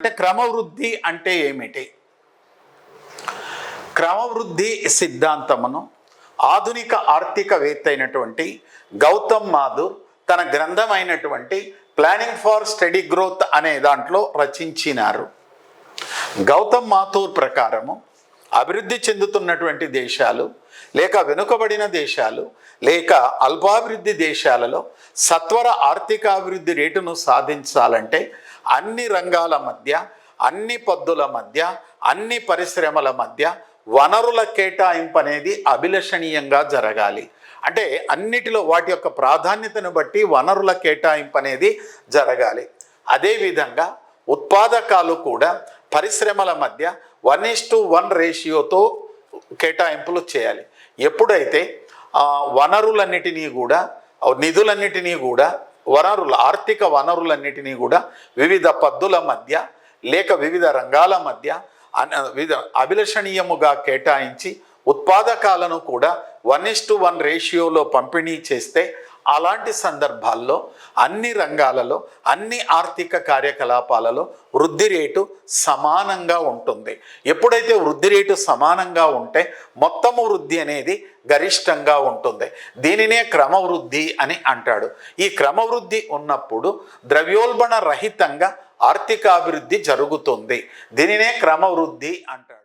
అంటే క్రమవృద్ధి అంటే ఏమిటి? క్రమవృద్ధి సిద్ధాంతమును ఆధునిక ఆర్థికవేత్త అయినటువంటి గౌతమ్ మాథుర్ తన గ్రంథమైనటువంటి ప్లానింగ్ ఫర్ స్టడీ గ్రోత్ అనే దాంట్లో రచించినారు. గౌతమ్ మాథుర్ ప్రకారము అభివృద్ధి చెందుతున్నటువంటి దేశాలు లేక వెనుకబడిన దేశాలు లేక అల్పాభివృద్ధి దేశాలలో సత్వర ఆర్థికాభివృద్ధి రేటును సాధించాలంటే అన్ని రంగాల మధ్య, అన్ని పద్ధతుల మధ్య, అన్ని పరిశ్రమల మధ్య వనరుల కేటాయింపు అనేది అభిలషణీయంగా జరగాలి. అంటే అన్నిటిలో వాటి యొక్క ప్రాధాన్యతను బట్టి వనరుల కేటాయింపు అనేది జరగాలి. అదేవిధంగా ఉత్పాదకాలు కూడా పరిశ్రమల మధ్య 1:1 రేషియోతో కేటాయింపులు చేయాలి. ఎప్పుడైతే వనరులన్నిటినీ కూడా, నిధులన్నిటినీ కూడా, ఆర్థిక వనరులన్నిటినీ కూడా వివిధ పద్ధతుల మధ్య లేక వివిధ రంగాల మధ్య వివిధ అభిలషణీయముగా కేటాయించి ఉత్పాదకాలను కూడా 1:1 రేషియోలో పంపిణీ చేస్తే అలాంటి సందర్భాల్లో అన్ని రంగాలలో, అన్ని ఆర్థిక కార్యకలాపాలలో వృద్ధి రేటు సమానంగా ఉంటుంది. ఎప్పుడైతే వృద్ధి రేటు సమానంగా ఉంటే మొత్తము వృద్ధి అనేది గరిష్టంగా ఉంటుంది. దీనినే క్రమవృద్ధి అని అంటాడు. ఈ క్రమవృద్ధి ఉన్నప్పుడు ద్రవ్యోల్బణ రహితంగా ఆర్థికాభివృద్ధి జరుగుతుంది. దీనినే క్రమవృద్ధి అంటాడు.